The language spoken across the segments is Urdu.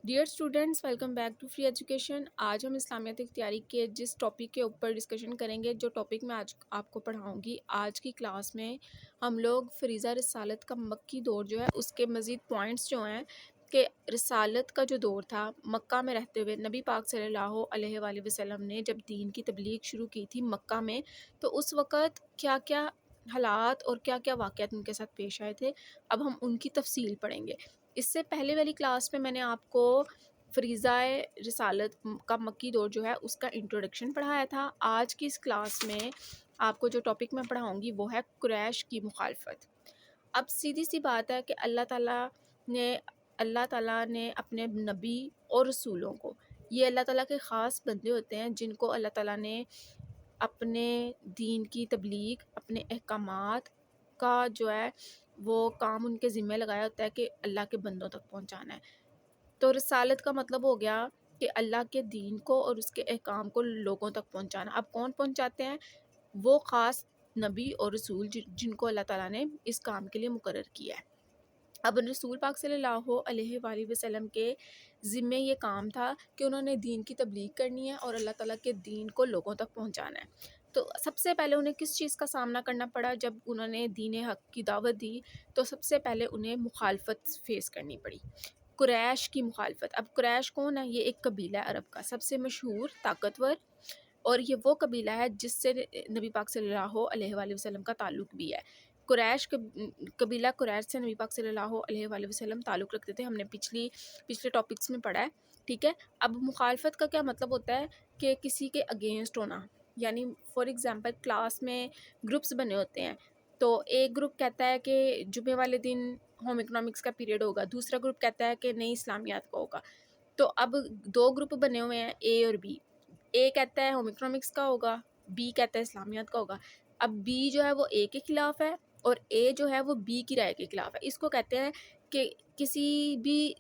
Dear students, welcome back to free education. آج ہم اسلامیات اختیاری کے جس ٹاپک کے اوپر ڈسکشن کریں گے، جو ٹاپک میں آج آپ کو پڑھاؤں گی، آج کی کلاس میں ہم لوگ فریضہ رسالت کا مکی دور جو ہے اس کے مزید پوائنٹس جو ہیں کہ رسالت کا جو دور تھا مکہ میں رہتے ہوئے نبی پاک صلی اللہ علیہ وآلہ وسلم نے جب دین کی تبلیغ شروع کی تھی مکہ میں، تو اس وقت کیا کیا حالات اور کیا کیا واقعات ان کے ساتھ پیش آئے تھے، اب ہم ان کی تفصیل پڑھیں گے۔ اس سے پہلے والی کلاس میں نے آپ کو فریضہ رسالت کا مکی دور جو ہے اس کا انٹروڈکشن پڑھایا تھا۔ آج کی اس کلاس میں آپ کو جو ٹاپک میں پڑھاؤں گی وہ ہے قریش کی مخالفت۔ اب سیدھی سی بات ہے کہ اللہ تعالیٰ نے اپنے نبی اور رسولوں کو، یہ اللہ تعالیٰ کے خاص بندے ہوتے ہیں جن کو اللہ تعالیٰ نے اپنے دین کی تبلیغ، اپنے احکامات کا جو ہے وہ کام ان کے ذمہ لگایا ہوتا ہے کہ اللہ کے بندوں تک پہنچانا ہے۔ تو رسالت کا مطلب ہو گیا کہ اللہ کے دین کو اور اس کے احکام کو لوگوں تک پہنچانا۔ اب کون پہنچاتے ہیں؟ وہ خاص نبی اور رسول جن کو اللہ تعالیٰ نے اس کام کے لیے مقرر کیا ہے۔ اب رسول پاک صلی اللہ علیہ وآلہ وسلم کے ذمے یہ کام تھا کہ انہوں نے دین کی تبلیغ کرنی ہے اور اللہ تعالیٰ کے دین کو لوگوں تک پہنچانا ہے۔ تو سب سے پہلے انہیں کس چیز کا سامنا کرنا پڑا؟ جب انہوں نے دین حق کی دعوت دی تو سب سے پہلے انہیں مخالفت فیس کرنی پڑی، قریش کی مخالفت۔ اب قریش کون ہے؟ یہ ایک قبیلہ ہے عرب کا، سب سے مشہور، طاقتور، اور یہ وہ قبیلہ ہے جس سے نبی پاک صلی اللہ علیہ وآلہ وسلم کا تعلق بھی ہے۔ قبیلہ قریش سے نبی پاک صلی اللہ علیہ وآلہ وسلم تعلق رکھتے تھے، ہم نے پچھلے ٹاپکس میں پڑھا ہے، ٹھیک ہے۔ اب مخالفت کا کیا مطلب ہوتا ہے؟ کہ کسی کے اگینسٹ ہونا، یعنی فار ایگزامپل کلاس میں گروپس بنے ہوتے ہیں، تو ایک گروپ کہتا ہے کہ جمعے والے دن ہوم اکنامکس کا پیریڈ ہوگا، دوسرا گروپ کہتا ہے کہ نہیں اسلامیات کا ہوگا۔ تو اب دو گروپ بنے ہوئے ہیں، اے اور بی۔ اے کہتا ہے ہوم اکنامکس کا ہوگا، بی کہتا ہے اسلامیات کا ہوگا۔ اب بی جو ہے وہ اے کے خلاف ہے اور اے جو ہے وہ بی کی رائے کے خلاف ہے۔ اس کو کہتے ہیں کہ کسی بھی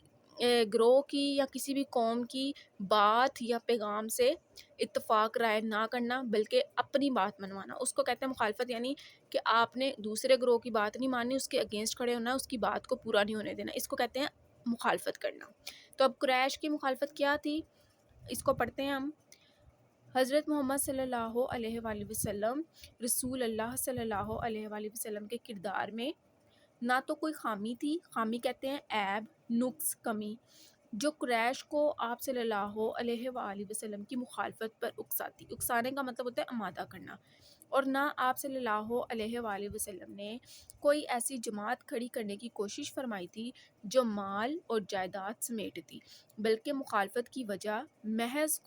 گروہ کی یا کسی بھی قوم کی بات یا پیغام سے اتفاق رائے نہ کرنا بلکہ اپنی بات منوانا، اس کو کہتے ہیں مخالفت۔ یعنی کہ آپ نے دوسرے گروہ کی بات نہیں ماننی، اس کے اگینسٹ کھڑے ہونا، اس کی بات کو پورا نہیں ہونے دینا، اس کو کہتے ہیں مخالفت کرنا۔ تو اب قریش کی مخالفت کیا تھی، اس کو پڑھتے ہیں ہم۔ حضرت محمد صلی اللہ علیہ وآلہ وسلم رسول اللہ صلی اللہ علیہ وآلہ وسلم کے کردار میں نہ تو کوئی خامی تھی، خامی کہتے ہیں عیب، نقص، کمی، جو قریش کو آپ صلی اللہ علیہ وآلہ وسلم کی مخالفت پر اکساتی۔ اکسانے کا مطلب ہوتا ہے آمادہ کرنا۔ اور نہ آپ صلی اللہ علیہ وآلہ وسلم نے کوئی ایسی جماعت کھڑی کرنے کی کوشش فرمائی تھی جو مال اور جائیداد سمیٹتی، بلکہ مخالفت کی وجہ محض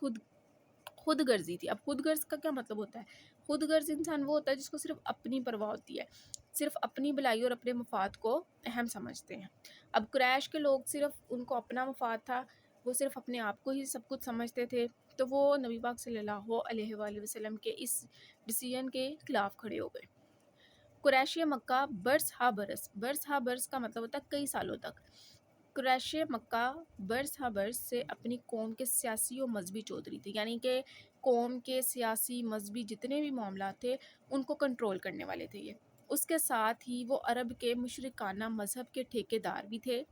خود غرضی تھی۔ اب خود غرض کا کیا مطلب ہوتا ہے؟ خود غرض انسان وہ ہوتا ہے جس کو صرف اپنی پرواہ ہوتی ہے، صرف اپنی بھلائی اور اپنے مفاد کو اہم سمجھتے ہیں۔ اب قریش کے لوگ صرف ان کو اپنا مفاد تھا، وہ صرف اپنے آپ کو ہی سب کچھ سمجھتے تھے، تو وہ نبی پاک صلی اللہ علیہ وآلہ وسلم کے اس ڈیسیژن کے خلاف کھڑے ہو گئے۔ قریش مکہ برس ہا برس، برس ہا برس کا مطلب ہوتا ہے کئی سالوں تک۔ قریش مکہ برس ہا برس سے اپنی قوم کے سیاسی و مذہبی چودھری تھی، یعنی کہ قوم کے سیاسی مذہبی جتنے بھی معاملات تھے ان کو کنٹرول کرنے والے تھے یہ۔ اس کے ساتھ ہی وہ عرب کے مشرکانہ مذہب کے ٹھیکے دار بھی تھے۔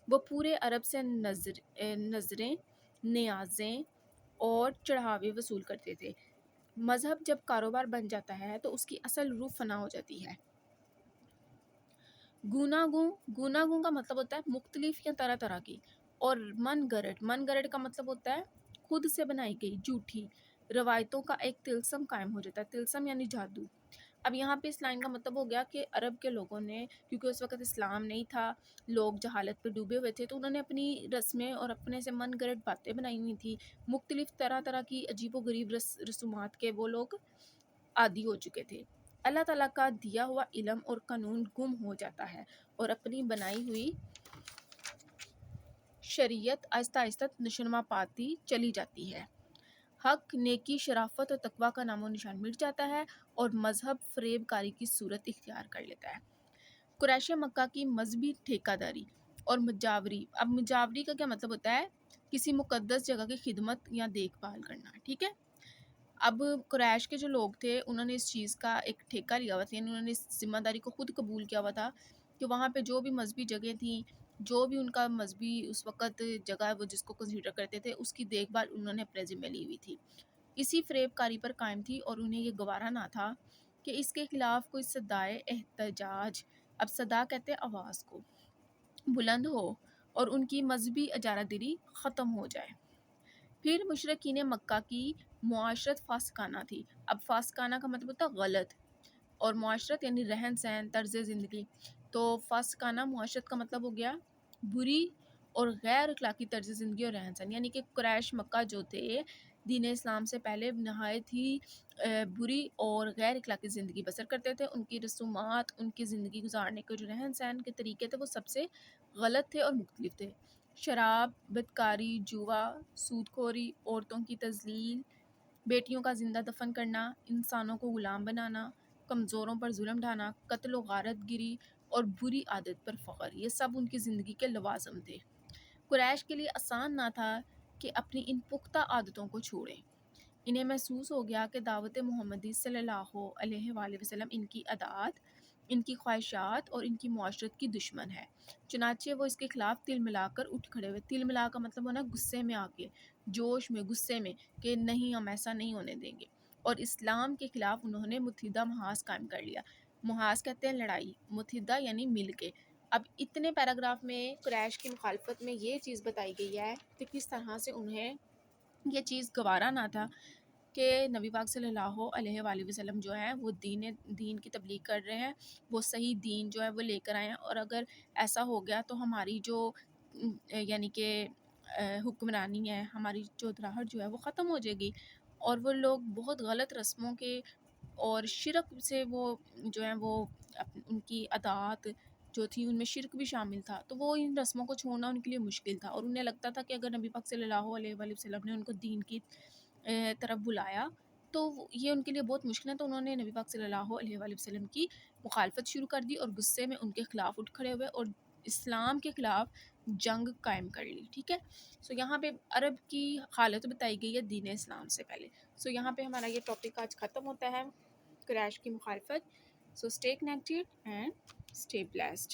وہ پورے عرب سے نظریں، نیازیں اور چڑھاوے وصول کرتے تھے۔ مذہب جب کاروبار بن جاتا ہے تو اس کی اصل روح فنا ہو جاتی ہے۔ گوناگوں کا مطلب ہوتا ہے مختلف یا طرح طرح کی، اور من گرڈ کا مطلب ہوتا ہے خود سے بنائی گئی جھوٹی روایتوں کا ایک طلسم قائم ہو جاتا ہے۔ طلسم یعنی جادو۔ اب یہاں پہ اس لائن کا مطلب ہو گیا کہ عرب کے لوگوں نے، کیونکہ اس وقت اسلام نہیں تھا، لوگ جہالت پہ ڈوبے ہوئے تھے، تو انہوں نے اپنی رسمیں اور اپنے سے من گرد باتیں بنائی ہوئی تھی، مختلف طرح طرح کی عجیب و غریب رسومات کے وہ لوگ عادی ہو چکے تھے۔ اللہ تعالیٰ کا دیا ہوا علم اور قانون گم ہو جاتا ہے اور اپنی بنائی ہوئی شریعت آہستہ آہستہ نشوونما پاتی چلی جاتی ہے۔ حق، نیکی، شرافت اور تقویٰ کا نام و نشان مٹ جاتا ہے اور مذہب فریب کاری کی صورت اختیار کر لیتا ہے۔ قریش مکہ کی مذہبی ٹھیکہ داری اور مجاوری۔ اب مجاوری کا کیا مطلب ہوتا ہے؟ کسی مقدس جگہ کی خدمت یا دیکھ بھال کرنا، ٹھیک ہے۔ اب قریش کے جو لوگ تھے انہوں نے اس چیز کا ایک ٹھیکہ لیا ہوا تھا، یعنی انہوں نے اس ذمہ داری کو خود قبول کیا ہوا تھا کہ وہاں پہ جو بھی مذہبی جگہیں تھیں جو بھی ان کا مذہبی اس وقت جگہ وہ جس کو کنسیڈر کرتے تھے اس کی دیکھ بھال انہوں نے اپنے ذمہ لی ہوئی تھی، اسی فریب کاری پر قائم تھی اور انہیں یہ گوارا نہ تھا کہ اس کے خلاف کوئی صدائے احتجاج، اب صدا کہتے ہیں آواز کو، بلند ہو اور ان کی مذہبی اجارہ دری ختم ہو جائے۔ پھر مشرکین مکہ کی معاشرت فاسقانہ تھی، اب فاسقانہ کا مطلب ہوتا ہے غلط، اور معاشرت یعنی رہن سہن، طرز زندگی، تو فاسقانہ معاشرت کا مطلب ہو گیا بری اور غیر اخلاقی طرز زندگی اور رہن سہن، یعنی کہ قریش مکہ جو تھے دین اسلام سے پہلے نہایت ہی بری اور غیر اخلاقی زندگی بسر کرتے تھے، ان کی رسومات، ان کی زندگی گزارنے کے جو رہن سہن کے طریقے تھے وہ سب سے غلط تھے اور مختلف تھے۔ شراب، بدکاری، جوا، سود خوری، عورتوں کی تذلیل، بیٹیوں کا زندہ دفن کرنا، انسانوں کو غلام بنانا، کمزوروں پر ظلم ڈھانا، قتل و غارت گری اور بری عادت پر فخر، یہ سب ان کی زندگی کے لوازم تھے۔ قریش کے لیے آسان نہ تھا کہ اپنی ان پختہ عادتوں کو چھوڑیں، انہیں محسوس ہو گیا کہ دعوت محمدی صلی اللہ علیہ وآلہ وسلم ان کی عادات، ان کی خواہشات اور ان کی معاشرت کی دشمن ہے، چنانچہ وہ اس کے خلاف تل ملا کر اٹھ کھڑے ہوئے۔ تل ملا کا مطلب ہونا غصے میں آ کے، جوش میں، غصے میں، کہ نہیں ہم ایسا نہیں ہونے دیں گے، اور اسلام کے خلاف انہوں نے متحدہ محاذ قائم کر لیا۔ محاذ کہتے ہیں لڑائی، متحدہ یعنی مل کے۔ اب اتنے پیراگراف میں قریش کی مخالفت میں یہ چیز بتائی گئی ہے کہ کس طرح سے انہیں یہ چیز گوارا نہ تھا کہ نبی پاک صلی اللہ علیہ وآلہ وسلم جو ہے وہ دین کی تبلیغ کر رہے ہیں، وہ صحیح دین جو ہے وہ لے کر آئے ہیں، اور اگر ایسا ہو گیا تو ہماری جو یعنی کہ حکمرانی ہے، ہماری چودراہٹ جو ہے وہ ختم ہو جائے گی، اور وہ لوگ بہت غلط رسموں کے اور شرک سے وہ جو ہیں وہ ان کی عادات جو تھی ان میں شرک بھی شامل تھا، تو وہ ان رسموں کو چھوڑنا ان کے لیے مشکل تھا، اور انہیں لگتا تھا کہ اگر نبی پاک صلی اللہ علیہ وآلہ وسلم نے ان کو دین کی طرف بلایا تو یہ ان کے لیے بہت مشکل ہے، تو انہوں نے نبی پاک صلی اللہ علیہ وآلہ وسلم کی مخالفت شروع کر دی اور غصے میں ان کے خلاف اٹھ کھڑے ہوئے اور اسلام کے خلاف جنگ قائم کر لی، ٹھیک ہے۔ سو یہاں پہ عرب کی حالت بتائی گئی ہے دین اسلام سے پہلے۔ سو یہاں پہ ہمارا یہ ٹاپک آج ختم ہوتا ہے، قریش کی مخالفت۔ So stay connected and stay blessed.